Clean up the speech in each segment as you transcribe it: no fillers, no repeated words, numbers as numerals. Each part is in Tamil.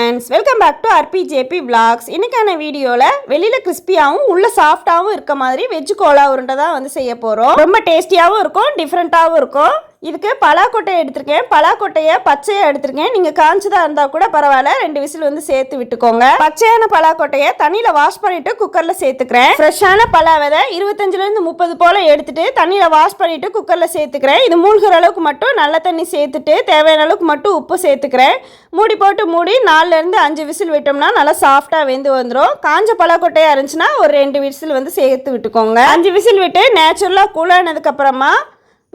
Friends, welcome back to RPJP Vlogs. இன்னைக்கான வீடியோவில் வெளியில் கிறிஸ்பியாகவும் உள்ள சாஃப்டாகவும் இருக்க மாதிரி வெஜ் கோலா உருண்டை தான் வந்து செய்ய போகிறோம். ரொம்ப டேஸ்டியாகவும் இருக்கும், டிஃப்ரெண்ட்டாகவும் இருக்கும். இதுக்கு பலாக்கொட்டையை எடுத்திருக்கேன். பலாக்கொட்டையை பச்சையாக எடுத்திருக்கேன். நீங்கள் காய்ச்சதாக இருந்தால் கூட பரவாயில்ல, 2 விசில் வந்து சேர்த்து விட்டுக்கோங்க. பச்சையான பலாக்கொட்டையை தண்ணியில் வாஷ் பண்ணிட்டு குக்கரில் சேர்த்துக்கிறேன். ஃப்ரெஷ்ஷான பலா விதை 25லேருந்து 30 போல் எடுத்துட்டு தண்ணியில் வாஷ் பண்ணிட்டு குக்கரில் சேர்த்துக்கிறேன். இது மூழ்கிற அளவுக்கு மட்டும் நல்ல தண்ணி சேர்த்துட்டு தேவையான அளவுக்கு மட்டும் உப்பு சேர்த்துக்கிறேன். மூடி போட்டு மூடி 4லேருந்து 5 விசில் விட்டோம்னா நல்லா சாஃப்டாக வெந்து வந்துடும். காஞ்ச பலாக்கொட்டையாக இருந்துச்சுன்னா ஒரு 2 விசில் வந்து சேர்த்து விட்டுக்கோங்க. 5 விசில் விட்டு நேச்சுரலாக கூலானதுக்கப்புறமா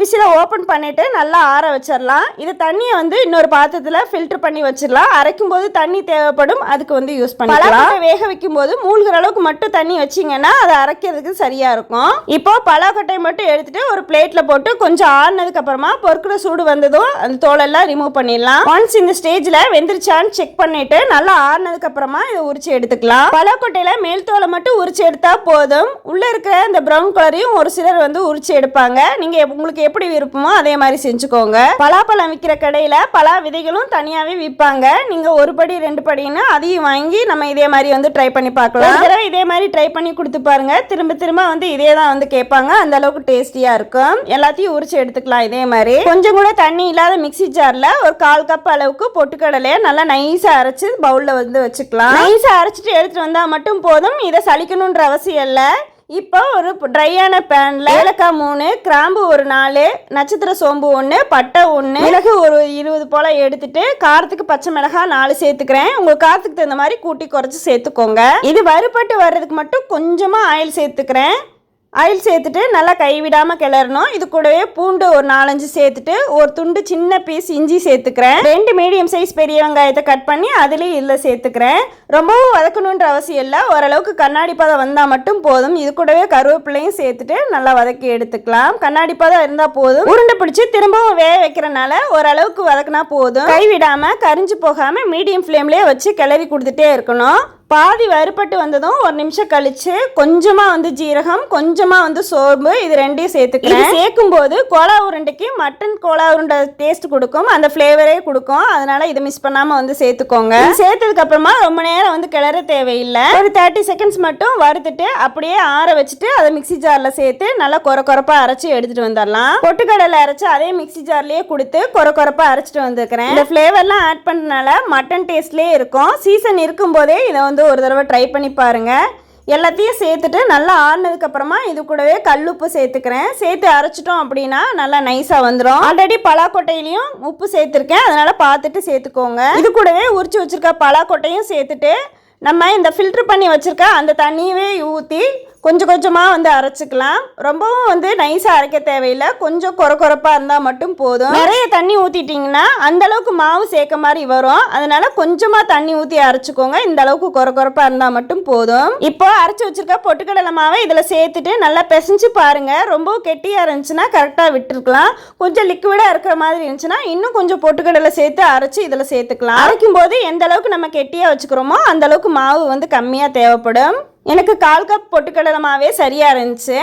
விசிலை ஓப்பன் பண்ணிவிட்டு நல்லா ஆற வச்சிடலாம். இது தண்ணியை வந்து இன்னொரு பாத்திரத்தில் ஃபில்டர் பண்ணி வச்சிடலாம். அரைக்கும் போது தண்ணி தேவைப்படும், அதுக்கு வந்து யூஸ் பண்ணிக்கலாம். வேக வைக்கும் போது மூழ்கிற அளவுக்கு மட்டும் தண்ணி வச்சிங்கன்னா அதை அரைக்கிறதுக்கு சரியாக இருக்கும். இப்போ பலாக்கொட்டையை மட்டும் எடுத்துகிட்டு ஒரு பிளேட்டில் போட்டு கொஞ்சம் ஆறினதுக்கப்புறமா பொறுக்கிற சூடு வந்ததும் அந்த தோலெல்லாம் ரிமூவ் பண்ணிடலாம். ஒன்ஸ் இந்த ஸ்டேஜில் வெந்துருச்சான்னு செக் பண்ணிவிட்டு நல்லா ஆறினதுக்கப்புறமா இதை உரிச்சு எடுத்துக்கலாம். பலாக்கொட்டையில் மேல் தோலை மட்டும் உரிச்சு எடுத்தால் போதும். உள்ளே இருக்கிற இந்த ப்ரௌன் கலரையும் ஒரு சிலர் வந்து உரிச்சு எடுப்பாங்க. நீங்கள் உங்களுக்கு எப்படி விருப்பமோ அதே மாதிரி செஞ்சுக்கோங்க. பலாப்பழம் விற்கிற கடையில் பலா விதைகளும் தனியாகவே விற்பாங்க. நீங்கள் 1 படி 2 படின்னு அதையும் வாங்கி நம்ம இதே மாதிரி வந்து ட்ரை பண்ணி பார்க்கலாம். இதே மாதிரி ட்ரை பண்ணி கொடுத்து பாருங்க. திரும்ப திரும்ப வந்து இதே தான் வந்து கேட்பாங்க. அந்த அளவுக்கு டேஸ்டியாக இருக்கும். எல்லாத்தையும் உரிச்சு எடுத்துக்கலாம். இதே மாதிரி கொஞ்சம் கூட தண்ணி இல்லாத மிக்சி ஜாரில் ஒரு 1/4 கப் அளவுக்கு பொட்டுக்கடலையை நல்லா நைஸாக அரைச்சி பவுலில் வந்து வச்சுக்கலாம். நைஸாக அரைச்சிட்டு எடுத்துகிட்டு வந்தால் மட்டும் போதும். இதை சலிக்கணுன்ற அவசியம் இல்லை. இப்போ ஒரு ட்ரையான பேனில் ஏலக்காய் 3, கிராம்பு ஒரு 4, நட்சத்திர சோம்பு 1, பட்டை 1, மிளகு ஒரு 20 போல் எடுத்துட்டு காரத்துக்கு பச்சை மிளகாய் 4 சேர்த்துக்கிறேன். உங்கள் காரத்துக்கு தகுந்த மாதிரி கூட்டி குறைச்சி சேர்த்துக்கோங்க. இது வறுபட்டு வர்றதுக்கு மட்டும் கொஞ்சமாக ஆயில் சேர்த்துக்கிறேன். ஆயில் சேர்த்துட்டு நல்லா கைவிடாமல் கிளறணும். இது கூடவே பூண்டு ஒரு 4-5 சேர்த்துட்டு ஒரு துண்டு சின்ன பீஸ் இஞ்சி சேர்த்துக்கிறேன். 2 மீடியம் சைஸ் பெரிய வெங்காயத்தை கட் பண்ணி அதுலேயும் இதில் சேர்த்துக்கிறேன். ரொம்பவும் வதக்கணுன்ற அவசியம் இல்லை. ஓரளவுக்கு கண்ணாடி பதம் வந்தால் மட்டும் போதும். இது கூடவே கருவேப்பிலையும் சேர்த்துட்டு நல்லா வதக்கி எடுத்துக்கலாம். கண்ணாடி பதம் இருந்தால் போதும். உருண்டை பிடிச்சி திரும்பவும் வேக வைக்கிறனால ஓரளவுக்கு வதக்கினா போதும். கைவிடாமல் கரிஞ்சு போகாமல் மீடியம் ஃப்ளேம்லேயே வச்சு கிளறி கொடுத்துட்டே இருக்கணும். பாதி வறுபட்டு வந்ததும் 1 நிமிஷம் கழிச்சு கொஞ்சமாக வந்து ஜீரகம், கொஞ்சமாக வந்து சோம்பு, இது 2ஐயும் சேர்த்துக்கிறேன். சேர்க்கும் போது கோலா உருண்டைக்கு மட்டன் கோலா உருண்டை டேஸ்ட் கொடுக்கும், அந்த ஃப்ளேவரே கொடுக்கும். அதனால இதை மிஸ் பண்ணாமல் வந்து சேர்த்துக்கோங்க. சேர்த்ததுக்கு அப்புறமா ரொம்ப நேரம் வந்து கிளற தேவையில்லை. ஒரு 30 செகண்ட்ஸ் மட்டும் வறுத்துட்டு அப்படியே ஆற வச்சுட்டு அதை மிக்சி ஜாரில் சேர்த்து நல்லா கொரப்பாக அரைச்சி எடுத்துட்டு வந்துடலாம். பொட்டுக்கடலை அரைச்சி அதே மிக்சி ஜார்லேயே கொடுத்து கொரப்பாக அரைச்சிட்டு வந்துருக்கிறேன். இந்த ஃப்ளேவர்லாம் ஆட் பண்ணனால மட்டன் டேஸ்ட்லேயே இருக்கும். சீசன் இருக்கும்போதே இதை வந்து ஒரு தடவை ட்ரை பண்ணி பாருங்க. எல்லாத்தையும் சேர்த்துட்டு நல்லா ஆறினதுக்கு அப்புறமா இது கூடவே கல்லுப்பு சேர்த்துக்கிறேன். சேர்த்து அரைச்சிட்டோம் அப்படின்னா நல்லா நைஸாக வந்துடும். ஆல்ரெடி பலாக்கொட்டையிலையும் உப்பு சேர்த்துருக்கேன், அதனால பார்த்துட்டு சேர்த்துக்கோங்க. இது கூடவே உரிச்சு வச்சிருக்க பலாக்கொட்டையும் சேர்த்துட்டு நம்ம இந்த ஃபில்டர் பண்ணி வச்சிருக்க அந்த தண்ணியவே ஊற்றி கொஞ்சம் கொஞ்சமாக வந்து அரைச்சிக்கலாம். ரொம்பவும் வந்து நைஸாக அரைக்க தேவையில்லை. கொஞ்சம் கொரப்பாக இருந்தால் மட்டும் போதும். நிறைய தண்ணி ஊற்றிட்டிங்கன்னா அந்தளவுக்கு மாவு சேர்க்க மாதிரி வரும். அதனால் கொஞ்சமாக தண்ணி ஊற்றி அரைச்சிக்கோங்க. இந்த அளவுக்கு கொரப்பாக இருந்தால் மட்டும் போதும். இப்போ அரைச்சி வச்சுருக்க பொட்டுக்கடலை மாவை இதில் சேர்த்துட்டு நல்லா பிசைஞ்சு பாருங்கள். ரொம்ப கெட்டியாக இருந்துச்சுன்னா கரெக்டாக விட்டுருக்கலாம். கொஞ்சம் லிக்விடாக இருக்கிற மாதிரி இருந்துச்சுன்னா இன்னும் கொஞ்சம் பொட்டுக்கடலை சேர்த்து அரைச்சி இதில் சேர்த்துக்கலாம். அரைக்கும் போது எந்த அளவுக்கு நம்ம கெட்டியாக வச்சுக்கிறோமோ அந்த அளவுக்கு மாவு வந்து கம்மியாக தேவைப்படும். எனக்கு 1/4 கப் பொட்டுக்கடலை மாவே சரியாக இருந்துச்சு.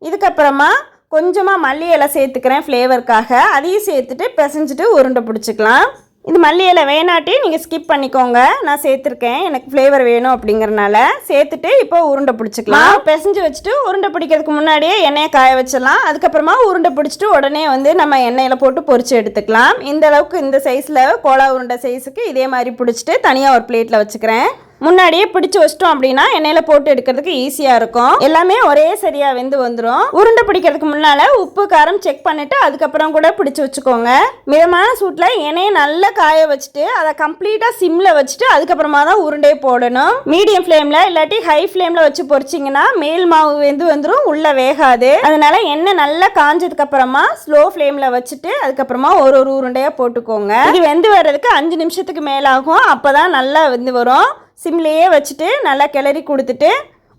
இதுக்கப்புறமா கொஞ்சமாக மல்லி இலை சேர்த்துக்கிறேன் ஃப்ளேவருக்காக. அதையும் சேர்த்துட்டு பிசைஞ்சிட்டு உருண்டை பிடிச்சிக்கலாம். இது மல்லி இலை வேணாட்டி நீங்கள் ஸ்கிப் பண்ணிக்கோங்க. நான் சேர்த்துருக்கேன், எனக்கு ஃப்ளேவர் வேணும் அப்படிங்கிறனால சேர்த்துட்டு இப்போ உருண்டை பிடிச்சிக்கலாம். பிசைஞ்சு வச்சுட்டு உருண்டை பிடிக்கிறதுக்கு முன்னாடியே எண்ணெயை காய வச்சிடலாம். அதுக்கப்புறமா உருண்டை பிடிச்சிட்டு உடனே வந்து நம்ம எண்ணெயில் போட்டு பொரிச்சு எடுத்துக்கலாம். இந்த அளவுக்கு இந்த சைஸில் கோலா உருண்டை சைஸுக்கு இதே மாதிரி பிடிச்சிட்டு தனியாக ஒரு பிளேட்டில் வச்சுக்கிறேன். முன்னாடியே பிடிச்சி வச்சிட்டோம் அப்படின்னா எண்ணெயில் போட்டு எடுக்கிறதுக்கு ஈஸியாக இருக்கும். எல்லாமே ஒரே சரியாக வெந்து வந்துடும். உருண்டை பிடிக்கிறதுக்கு முன்னால் உப்பு காரம் செக் பண்ணிவிட்டு அதுக்கப்புறம் கூட பிடிச்சி வச்சுக்கோங்க. மிதமான சூட்டில் எண்ணெயை நல்லா காய வச்சுட்டு அதை கம்ப்ளீட்டாக சிம்மில் வச்சுட்டு அதுக்கப்புறமா தான் உருண்டையை போடணும். மீடியம் ஃப்ளேமில் இல்லாட்டி ஹை ஃப்ளேமில் வச்சு பொரிச்சிங்கன்னா மேல் மாவு வெந்து வந்துடும், உள்ளே வேகாது. அதனால் எண்ணெய் நல்லா காஞ்சதுக்கப்புறமா ஸ்லோ ஃப்ளேமில் வச்சுட்டு அதுக்கப்புறமா ஒரு உருண்டையாக போட்டுக்கோங்க. இது வெந்து வர்றதுக்கு 5 நிமிஷத்துக்கு மேலாகும். அப்போ தான் நல்லா வெந்து வரும். சிம்லேயே வச்சுட்டு நல்லா கிளறி கொடுத்துட்டு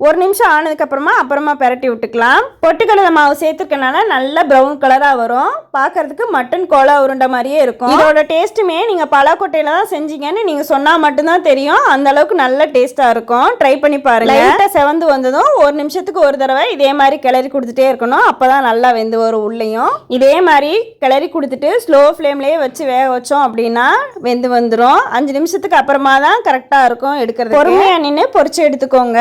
1 நிமிஷம் ஆனதுக்கப்புறமா பெரட்டி விட்டுக்கலாம். பொட்டுக்கடலை மாவு சேர்த்துக்கனால நல்ல ப்ரௌன் கலராக வரும். பார்க்கறதுக்கு மட்டன் கோலா உருண்டை மாதிரியே இருக்கும். இதோட டேஸ்ட்டுமே நீங்கள் பலாக்கொட்டையில் தான் செஞ்சீங்கன்னு நீங்கள் சொன்னால் மட்டும்தான் தெரியும். அந்த அளவுக்கு நல்ல டேஸ்ட்டாக இருக்கும். ட்ரை பண்ணி பாருங்கள். லைட்டாக செவந்து வந்ததும் 1 நிமிஷத்துக்கு ஒரு தடவை இதே மாதிரி கிளறி கொடுத்துட்டே இருக்கணும். அப்போ தான் நல்லா வெந்து வரும் உள்ளேயும். இதே மாதிரி கிளறி கொடுத்துட்டு ஸ்லோ ஃப்ளேம்லேயே வச்சு வேக வச்சோம் அப்படின்னா வெந்து வந்துடும். 5 நிமிஷத்துக்கு அப்புறமா தான் கரெக்டாக இருக்கும் எடுக்கிறது. பொறுமையாக நின்று பொரிச்சு எடுத்துக்கோங்க.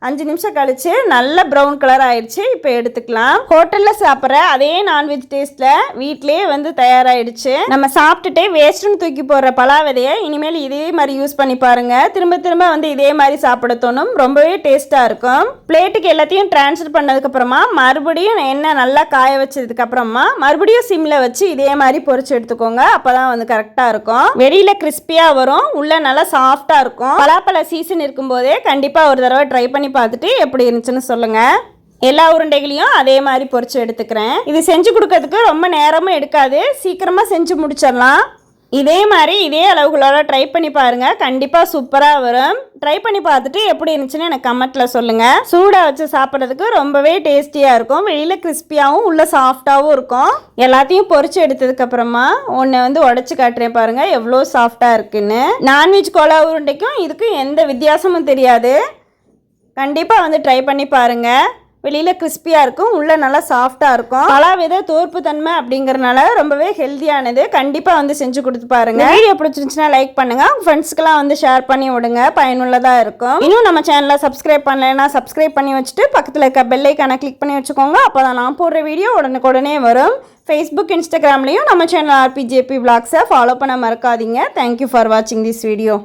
5 நிமிஷம் கழிச்சு நல்ல ப்ரௌன் கலர் ஆயிடுச்சு. இப்போ எடுத்துக்கலாம். ஹோட்டலில் சாப்பிட்ற அதே நான்வெஜ் டேஸ்ட்டில் வீட்லேயே வந்து தயாராகிடுச்சு. நம்ம சாப்பிட்டுட்டே வேஸ்ட்டுன்னு தூக்கி போடுற பலா விதையை இனிமேல் இதே மாதிரி யூஸ் பண்ணி பாருங்கள். திரும்ப வந்து இதே மாதிரி சாப்பிட தோணும். ரொம்பவே டேஸ்ட்டாக இருக்கும். பிளேட்டுக்கு எல்லாத்தையும் ட்ரான்ஸ்ஃபர் பண்ணதுக்கப்புறமா மறுபடியும் எண்ணெய் நல்லா காய வச்சதுக்கப்புறமா மறுபடியும் சிம்மில் வச்சு இதே மாதிரி பொரிச்சு எடுத்துக்கோங்க. அப்போ தான் வந்து கரெக்டாக இருக்கும். வெளியில் கிறிஸ்பியாக வரும், உள்ளே நல்லா சாஃப்டாக இருக்கும். பலாப்பழ சீசன் இருக்கும்போதே கண்டிப்பாக ஒரு தடவை ட்ரை பண்ணி பார்த்துட்டு எப்படி இருந்துச்சுன்னு சொல்லுங்க. எல்லா உருண்டைகளையும் அதே மாதிரி பொரிச்சு எடுத்துக்கிறேன். இது செஞ்சு கொடுக்கறதுக்கு ரொம்ப நேரமும் எடுக்காது, சீக்கிரமா செஞ்சு முடிச்சிடலாம். இதே மாதிரி இதே அளவுகளோட ட்ரை பண்ணி பாருங்க. கண்டிப்பா சூப்பரா வரும். ட்ரை பண்ணி பார்த்துட்டு எப்படி இருந்துச்சுன்னு எனக்கு கமெண்ட்ல சொல்லுங்க. சூடா வச்சு சாப்பிட்றதுக்கு ரொம்பவே டேஸ்டியா இருக்கும். வெளியில கிறிஸ்பியாவும் உள்ள சாஃப்டாவும் இருக்கும். எல்லாத்தையும் பொரிச்சு எடுத்ததுக்கு அப்புறமா ஒன்னு வந்து உடைச்சு காட்டுறேன் பாருங்க எவ்வளோ சாஃப்டா இருக்குன்னு. நான்வெஜ் கோலா உருண்டைக்கும் இதுக்கும் எந்த வித்தியாசமும் தெரியாது. கண்டிப்பாக வந்து ட்ரை பண்ணி பாருங்கள். வெளியில் கிறிஸ்பியாக இருக்கும், உள்ளே நல்லா சாஃப்டாக இருக்கும். பலா வித தோற்பு தன்மை அப்படிங்கிறனால ரொம்பவே ஹெல்த்தியானது. கண்டிப்பாக வந்து செஞ்சு கொடுத்து பாருங்கள். வீடியோ பிடிச்சிருந்துச்சுன்னா லைக் பண்ணுங்கள். உங்கள் ஃப்ரெண்ட்ஸ்க்கெலாம் வந்து ஷேர் பண்ணி விடுங்க, பயனுள்ளதாக இருக்கும். இன்னும் நம்ம சேனலை சப்ஸ்கிரைப் பண்ணலைன்னா சப்ஸ்கிரைப் பண்ணி வச்சுட்டு பக்கத்தில் இருக்க பெல் ஐக்கானை கிளிக் பண்ணி வச்சுக்கோங்க. அப்போ தான் நான் போடுற வீடியோ உடனுக்குடனே வரும். ஃபேஸ்புக், இன்ஸ்டாகிராம்லேயும் நம்ம சேனல் RPJP Vlogsஸை ஃபாலோ பண்ண மறக்காதீங்க. தேங்க்யூ ஃபார் வாட்சிங் திஸ் வீடியோ.